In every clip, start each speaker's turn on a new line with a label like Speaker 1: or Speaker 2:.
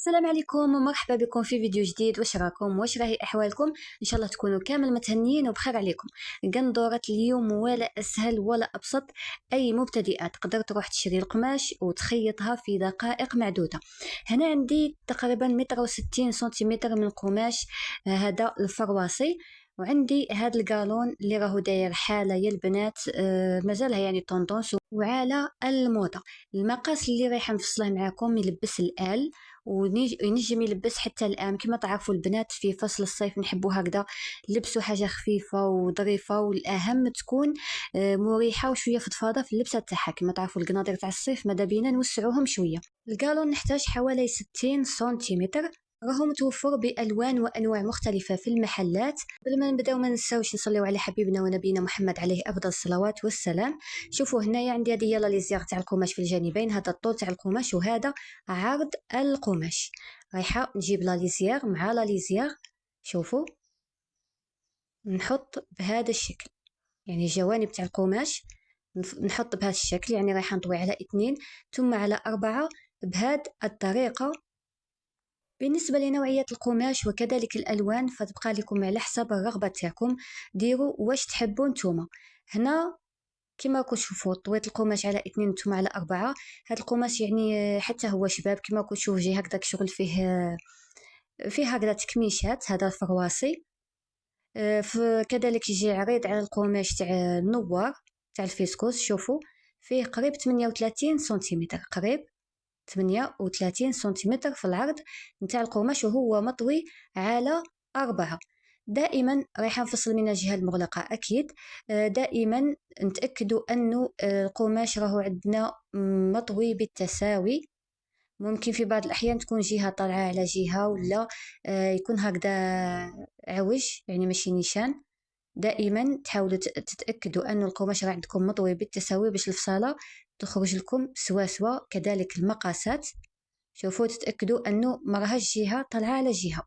Speaker 1: السلام عليكم ومرحبا بكم في فيديو جديد. واش راكم؟ واش راهي احوالكم؟ ان شاء الله تكونوا كامل متهنيين وبخير عليكم. قندورة اليوم ولا اسهل ولا ابسط. اي مبتدئه تقدر تروح تشري القماش وتخيطها في دقائق معدوده. هنا عندي تقريبا 160 سنتيمتر من قماش، هذا الفرواصي. وعندي هذا القالون اللي راهو داير حاله يا البنات، مازالها يعني طوندونس وعلى الموضه. المقاس اللي رايحه نفصله معاكم يلبس الال وينجم يلبس حتى الآن. كما تعرفوا البنات في فصل الصيف نحبوا هكذا لبسوا حاجة خفيفة وظريفة، والأهم تكون مريحة وشوية فضفاضة في اللبسة تاعها. كما تعرفوا القناطر تاع الصيف ماذا بينا نوسعوهم شوية. القالون نحتاج حوالي 60 سنتيمتر، راهو متوفر بألوان وأنواع مختلفة في المحلات. قبل ما نبداو ما ننساوش نصليو على حبيبنا ونبينا محمد عليه أفضل الصلوات والسلام. شوفوا هنايا عندي هذه يلا ليزيغ تاع القماش في الجانبين، هذا الطول تاع القماش وهذا عرض القماش. رايحه نجيب لا ليزيغ مع لا ليزيغ، شوفوا نحط بهذا الشكل، يعني الجوانب تاع القماش نحط بهذا الشكل، يعني رايحه نطوي على 2 ثم على 4 بهذه الطريقه. بالنسبه لنوعيه القماش وكذلك الالوان فتبقى لكم على حسب الرغبه تاعكم، ديروا واش تحبوا نتوما. هنا كما راكم تشوفوا طويت القماش على 2 ثم على 4. هذا القماش يعني حتى هو شباب، كما راكم تشوفوا جاي هكذاك شغل فيه هكذا تكميشات، هذا الفرواصي. كذلك يجي عريض على القماش تاع النوار تاع الفيسكوس. شوفوا فيه قريب 38 سنتيمتر، قريب 38 سنتيمتر في العرض نتاع القماش، وهو مطوي على 4. دائما رايحه نفصل من الجهه المغلقه اكيد. دائما نتاكدوا انه القماش راهو عندنا مطوي بالتساوي. ممكن في بعض الاحيان تكون جهه طالعه على جهه ولا يكون هكذا عوج، يعني ماشي نيشان. دائما تحاولوا تتاكدوا ان القماش راه عندكم مطوي بالتساوي باش الفصاله تخرج لكم سوا. كذلك المقاسات شوفوا تتاكدوا انه ما راهاش جهه طالعه على جهه.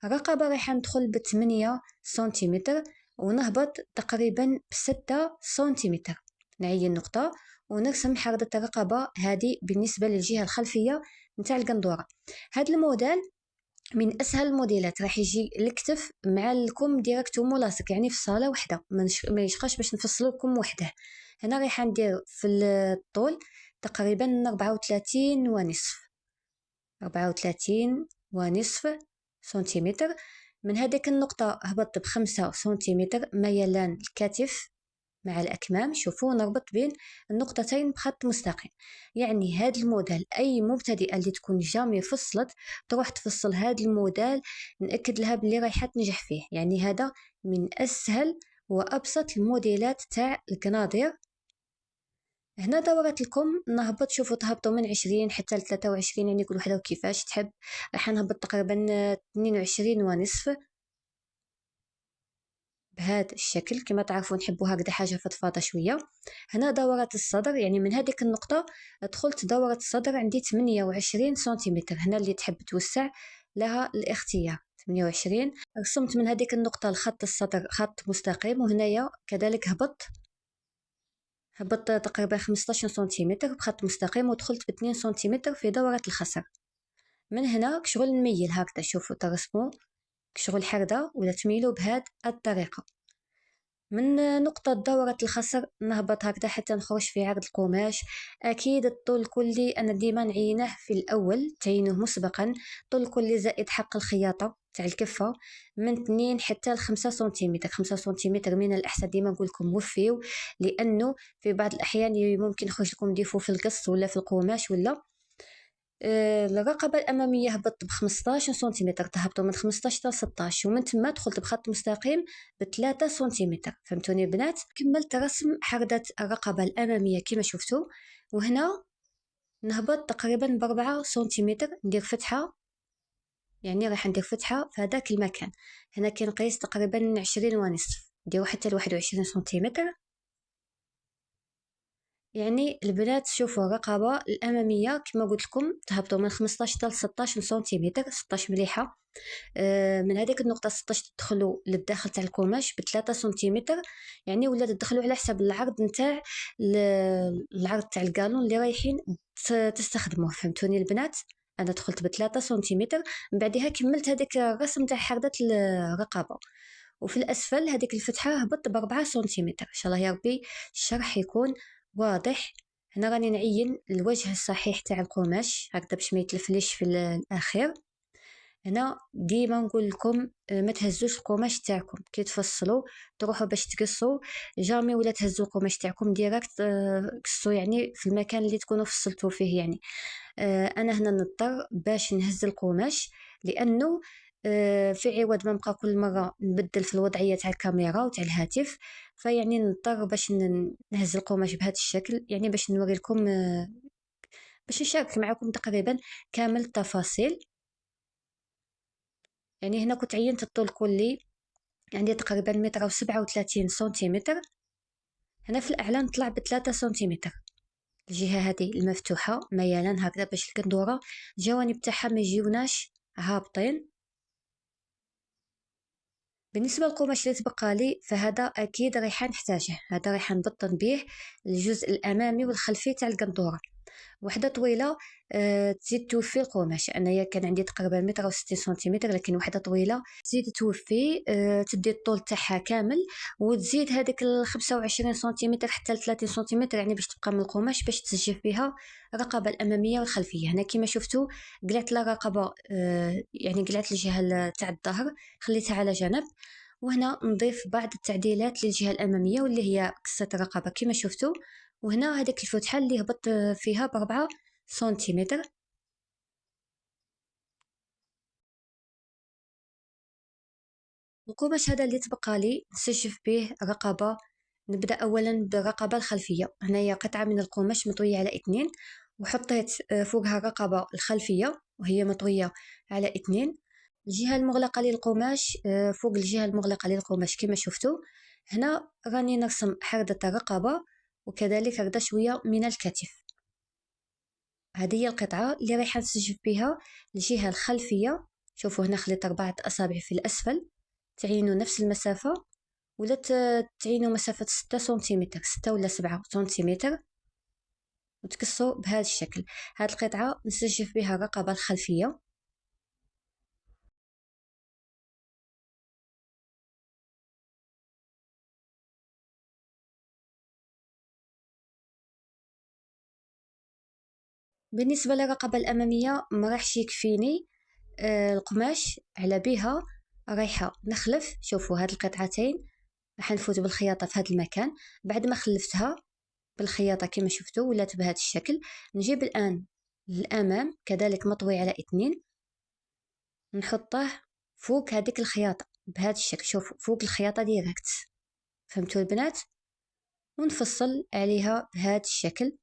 Speaker 1: الرقبه رايحه ندخل ب 8 سنتيمتر ونهبط تقريبا ب 6 سنتيمتر. نعين النقطه ونرسم حردة الرقبه هذه بالنسبه للجهه الخلفيه نتاع القندوره. هذا الموديل من اسهل الموديلات، راح يجي الكتف مع الكم ديريكتو ملاصق، يعني في صاله وحده ما يشقاش باش نفصلوا الكم وحده. هنا رايحه ندير في الطول تقريبا 34 ونصف، 34 ونصف سنتيمتر. من هذيك النقطه هبطت ب5 سنتيمتر ميلان الكتف مع الأكمام. شوفوا نربط بين النقطتين بخط مستقيم. يعني هذا الموديل أي مبتدئة اللي تكون جامي فصلت تروح تفصل هذا الموديل، نأكد لها باللي رايحة تنجح فيه. يعني هذا من أسهل وأبسط الموديلات تاع القناضير. هنا دورات الكم نهبط، شوفوا تهبطوا من 20 حتى ل 23، يعني كل وحده وكيفاش تحب. راح نهبط تقريبا 22 ونصف بهذا الشكل. كما تعرفوا نحبوا هكذا حاجه فضفاضه شويه. هنا دورات الصدر، يعني من هذيك النقطه دخلت دوره الصدر عندي 28 سنتيمتر. هنا اللي تحب توسع لها الاختيار 28. رسمت من هذيك النقطه لخط الصدر خط مستقيم، وهنايا كذلك هبطت تقريبا 15 سنتيمتر بخط مستقيم، ودخلت ب 2 سنتيمتر في دوره الخصر. من هنا كشغل نميل هكذا، شوفوا ترسموا كشغل حردة ولا تميلوا بهذه الطريقة. من نقطة دورة الخصر نهبط هكذا حتى نخرج في عرض القماش. أكيد الطول الكلي أنا ديما نعينه في الأول، تعينه مسبقا. الطول الكلي زائد حق الخياطة تاع الكفة من 2 حتى ل 5 سنتيمتر. 5 سنتيمتر من الأحسن ديما نقول لكم وفيو، لأنه في بعض الأحيان ممكن يخرج لكم ديفو في القص ولا في القماش ولا. الرقبة الأمامية هبطت ب15 سنتيمتر، تهبطوا من 15 حتى 16، ومن ثم دخلت بخط مستقيم ب3 سنتيمتر. فهمتوني بنات؟ كملت رسم حردة الرقبة الأمامية كما شفتوا. وهنا نهبط تقريبا ب4 سنتيمتر، ندير فتحة، يعني راح ندير فتحة في هذاك المكان. هنا كنقيس تقريبا 20 ونصف، نديرو حتى ل 21 سنتيمتر. يعني البنات شوفوا الرقبة الأمامية كما قلت لكم تهبطوا من 15 حتى 16 سنتيمتر، 16 مليحة. من هذيك النقطة 16 تدخلوا للداخل تاع القماش ب3 سنتيمتر، يعني ولا تدخلوا على حسب العرض نتاع العرض تاع القالون اللي رايحين تستخدموه. فهمتوني البنات؟ انا دخلت ب3 سنتيمتر، من بعدها كملت هذاك الرسم تاع حردة الرقبة. وفي الاسفل هذيك الفتحة هبط ب4 سنتيمتر. ان شاء الله يا ربي الشرح يكون واضح. هنا راني نعين الوجه الصحيح تاع القماش هكذا باش ما يتلفليش في الاخير. هنا ديما نقول لكم ما تهزوش القماش تاعكم كي تفصلوا تروحوا باش تقصوا، جامي ولا تهزوا القماش تاعكم ديريكت. قصوا يعني في المكان اللي تكونوا فصلتوا فيه يعني. انا هنا نضطر باش نهز القماش لانه في عوض ما نبقى كل مره نبدل في الوضعيه تاع الكاميرا وتاع الهاتف، فيعني نضطر باش نهز القماش بهذا الشكل، يعني باش نوري لكم باش نشارك معكم تقريبا كامل التفاصيل. يعني هنا كنت عينت الطول الكلي عندي تقريبا 137 سنتيمتر. هنا في الأعلى نطلع ب3 سنتيمتر. الجهة هذه المفتوحة ميالا هكذا باش القندورة الجوانب تاعها ما يجيوناش هابطين. بالنسبة للقماش اللي تبقى لي فهذا أكيد رايحة نحتاجه، هذا رايحة نبطن به الجزء الأمامي والخلفي تاع القندورة. وحده طويله تزيد توفي القماش. انايا كان عندي تقريبا 160 سنتيمتر، لكن وحده طويله تزيد توفي تدي الطول تاعها كامل، وتزيد هذيك 25 سنتيمتر حتى 30 سنتيمتر، يعني باش تبقى من القماش باش تسجف بها الرقبه الاماميه والخلفيه. هنا كما شفتوا قلعت لا رقبه، يعني قلعت الجهه تاع الظهر خليتها على جنب، وهنا نضيف بعض التعديلات للجهه الاماميه واللي هي قصه الرقبه كما شفتوا. وهنا هذيك الفتحة اللي هبط فيها ب4 سنتيمتر. القماش هذا اللي تبقى لي نسجف به رقبة. نبدأ أولا بالرقبة الخلفية. هنايا قطعة من القماش مطوية على 2، وحطيت فوقها الرقبة الخلفية وهي مطوية على 2. الجهة المغلقة للقماش فوق الجهة المغلقة للقماش كما شفتوا. هنا راني نرسم حردة الرقبة، وكذلك هكذا شوية من الكتف. هذه هي القطعة اللي رايحة نسجف بها الجهة الخلفية. شوفوا هنا خليت 4 أصابع في الأسفل، تعينوا نفس المسافة ولا تعينوا مسافة 6 سنتيمتر، 6 ولا 7 سنتيمتر، وتقصوا بهذا الشكل. هذه القطعة نسجف بها الرقبة الخلفية. بالنسبة للرقبة الأمامية ما راحش يكفيني القماش على بها، رايحة نخلف. شوفوا هاد القطعتين راح نفوت بالخياطة في هذا المكان. بعد ما خلفتها بالخياطة كما شفتوا ولات بهذا الشكل، نجيب الآن الأمام كذلك مطوي على 2، نحطه فوق هذيك الخياطة بهذا الشكل. شوفوا فوق الخياطة ديريكت، فهمتوا البنات؟ ونفصل عليها بهذا الشكل.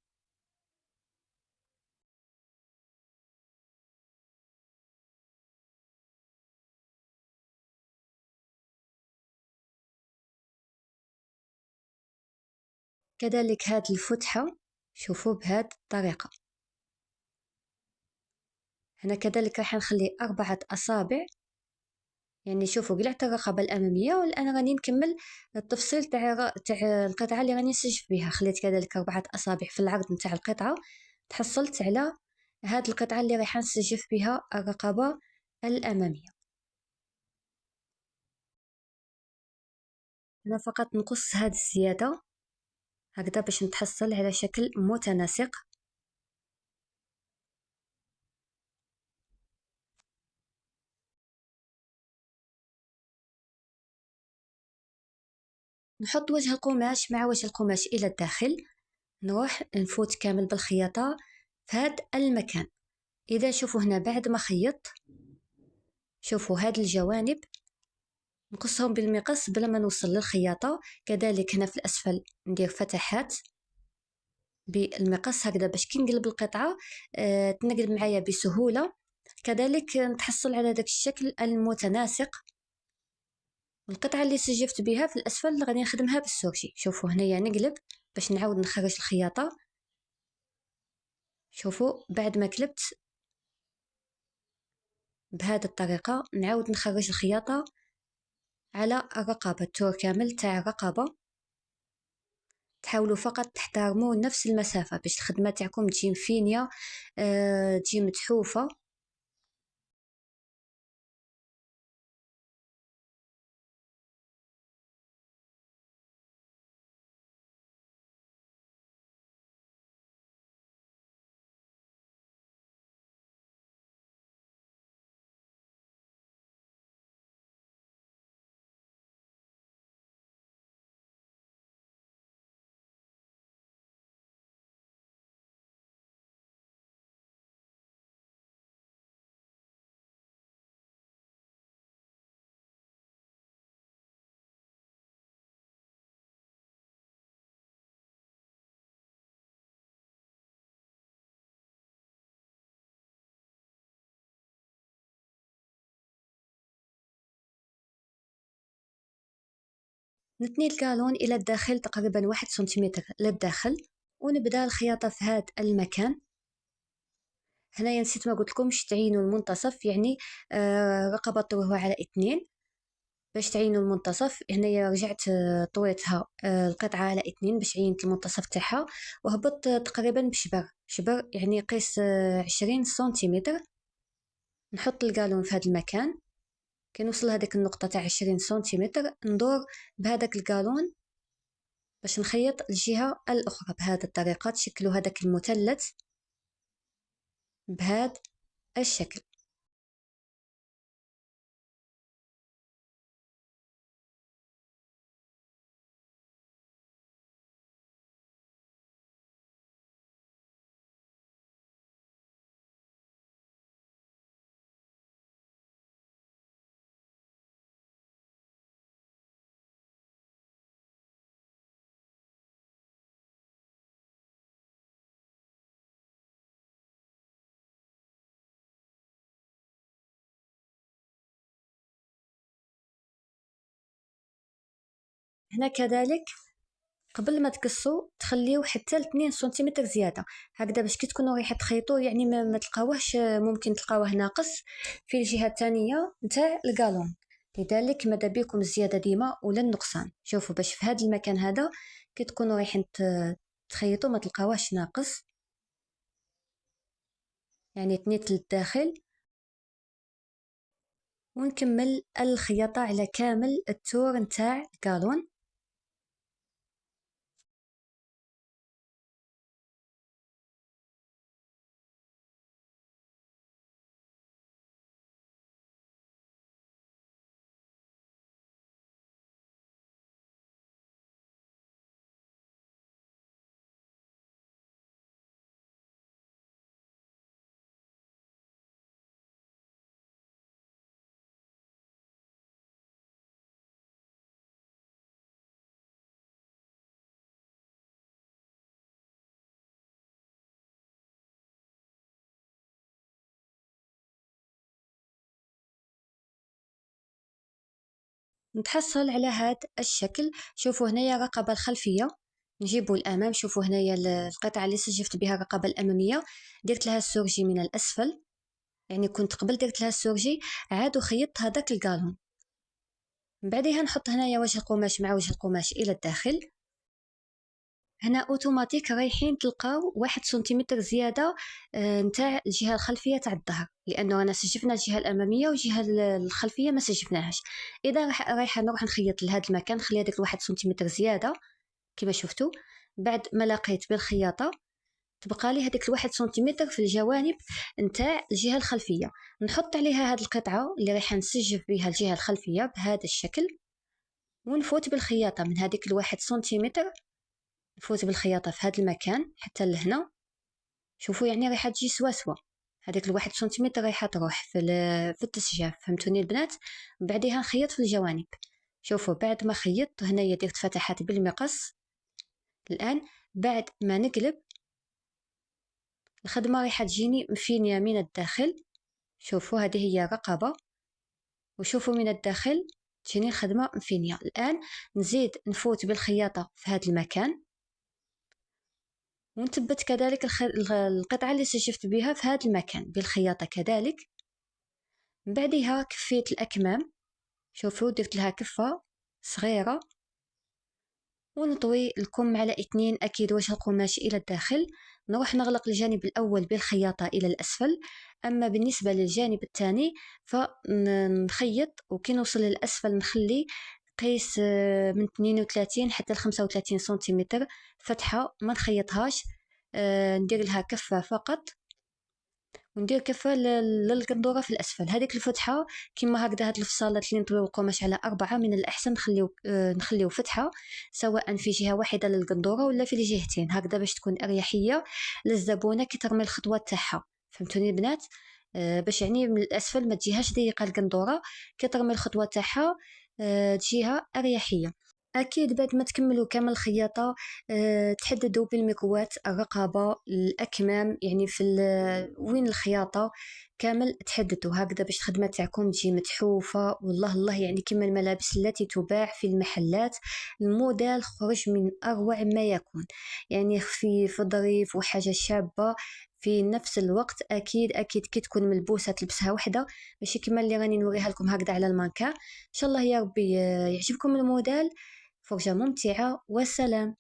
Speaker 1: كذلك هذه الفتحة شوفوا بهذه الطريقة. هنا كذلك راح نخلي 4 أصابع. يعني شوفوا قلعت الرقبة الأمامية، والآن راني نكمل التفصيل تاع القطعة اللي راني نسجف بها. خليت كذلك 4 أصابع في العرض نتاع القطعة، تحصلت على هذه القطعة اللي راح نسجف بها الرقبة الأمامية. أنا فقط نقص هذه الزيادة هكذا باش نتحصل على شكل متناسق. نحط وجه القماش مع وجه القماش إلى الداخل، نروح نفوت كامل بالخياطة في هذا المكان. إذا شوفوا هنا بعد ما خيط، شوفوا هاد الجوانب نقصهم بالمقص بلا ما نوصل للخياطة. كذلك هنا في الأسفل ندير فتحات بالمقص هكذا باش كي نقلب القطعة تنقلب معايا بسهولة. كذلك نتحصل على داك الشكل المتناسق. القطعة اللي سجفت بها في الأسفل غادي نخدمها بالسورجي. شوفوا هنايا نقلب باش نعاود نخرج الخياطة. شوفوا بعد ما قلبت بهذه الطريقة نعاود نخرج الخياطة على الرقبة، التور كامل تاع الرقبة. تحاولوا فقط تحترموا نفس المسافة باش الخدمة تاعكم تجي مفينية، تجي متحوفة. نتني الكالون الى الداخل تقريبا 1 سنتيمتر للداخل، ونبدا الخياطه في هذا المكان. هنايا نسيت ما قلت لكمش تعينوا المنتصف، يعني رقبه طويوها على 2 باش تعينوا المنتصف. هنايا رجعت طويتها القطعه على 2 باش عينت المنتصف تاعها، وهبط تقريبا بشبر يعني قيس 20 سنتيمتر. نحط القالون في هذا المكان، كي نوصل هذيك النقطه تاع 20 سنتيمتر ندور بهذاك القالون باش نخيط الجهه الاخرى بهذه الطريقه، تشكلوا هذاك المثلث بهذا الشكل. هنا كذلك قبل ما تقصوا تخليو حتى 2 سنتيمتر زياده هكذا، باش كي تكونوا رايحه تخيطوا يعني ما تلقاوهش، ممكن تلقاوه ناقص في الجهه الثانيه نتاع القالون. لذلك ماذا بكم الزياده ديما ولا النقصان. شوفوا باش في هذا المكان هذا كي تكونوا رايحين تخيطوا ما تلقاوهش ناقص، يعني تنيت للداخل. ونكمل الخياطه على كامل التور نتاع القالون. نتحصل على هذا الشكل. شوفوا هنايا الرقبة الخلفية، نجيبوا الأمام. شوفوا هنايا القطعة اللي سجفت بها الرقبة الأمامية درت لها السورجي من الأسفل، يعني كنت قبل درت لها السورجي عاد وخيطت هذاك القالون. من بعدها نحط هنايا وجه القماش مع وجه القماش إلى الداخل. هنا اوتوماتيك رايحين تلقاو 1 سنتيمتر زيادة نتاع الجهة الخلفية تاع الظهر، لأنه أنا سجفنا الجهة الأمامية والجهة الخلفية ما سجفناهاش. إذا رايحة نروح نخيط لهذا المكان، نخلي هذاك 1 سنتيمتر زيادة كما شفتوا. بعد ما لقيت بالخياطة تبقى لي هذيك 1 سنتيمتر في الجوانب نتاع الجهة الخلفية، نحط عليها هذه القطعة اللي رايحة نسجف بها الجهة الخلفية بهذا الشكل، ونفوت بالخياطة من هذيك 1 سنتيمتر، نفوت بالخياطة في هذا المكان حتى لهنا. شوفوا يعني رايحة تجي سوا هذيك 1 سنتيمتر رايحة تروح في التسجاف، فهمتوني البنات؟ بعدها نخيط في الجوانب. شوفوا بعد ما خيطت هنايا درت فتحات بالمقص. الآن بعد ما نقلب الخدمة رايحة تجيني مفينية من الداخل. شوفوا هذه هي رقبة، وشوفوا من الداخل تجيني الخدمة مفينية. الآن نزيد نفوت بالخياطة في هذا المكان، ونثبت كذلك القطعة اللي سجفت بها في هذا المكان بالخياطة كذلك. من بعدها كفيت الأكمام. شوفوا درت لها كفة صغيرة، ونطوي الكم على 2 أكيد وجه القماش إلى الداخل. نروح نغلق الجانب الأول بالخياطة إلى الأسفل، أما بالنسبة للجانب الثاني فنخيط، وكي نوصل للأسفل نخلي قيس من 32 حتى 35 سنتيمتر فتحة، ما نخيطهاش. ندير لها كفة فقط، وندير كفة للقندورة في الأسفل. هذيك الفتحة كما هكذا، هاد الفصالات اللي نطويو القماش على 4 من الأحسن نخليو فتحة سواء في جهة واحدة للقندورة ولا في الجهتين، هكذا باش تكون أريحية للزبونة كي ترمي الخطوة تاعها. فهمتوني البنات؟ باش يعني من الأسفل ما تجيهاش ضيقة القندورة، كي ترمي الخطوة تاعها تجيها أريحية. أكيد بعد ما تكملوا كامل الخياطة تحددوا بالمكواة الرقبة الأكمام، يعني في وين الخياطة كامل تحددوا هكذا باش الخدمة تاعكم تجي متحوفة والله الله، يعني كما الملابس التي تباع في المحلات. الموديل خرج من أروع ما يكون، يعني خفيف وظريف وحاجة شابة في نفس الوقت. أكيد كي تكون ملبوسة تلبسها وحدة، ماشي كما اللي راني نوريها لكم هكذا على المانكا. إن شاء الله يا ربي يعجبكم الموديل. فرجة ممتعة، والسلام.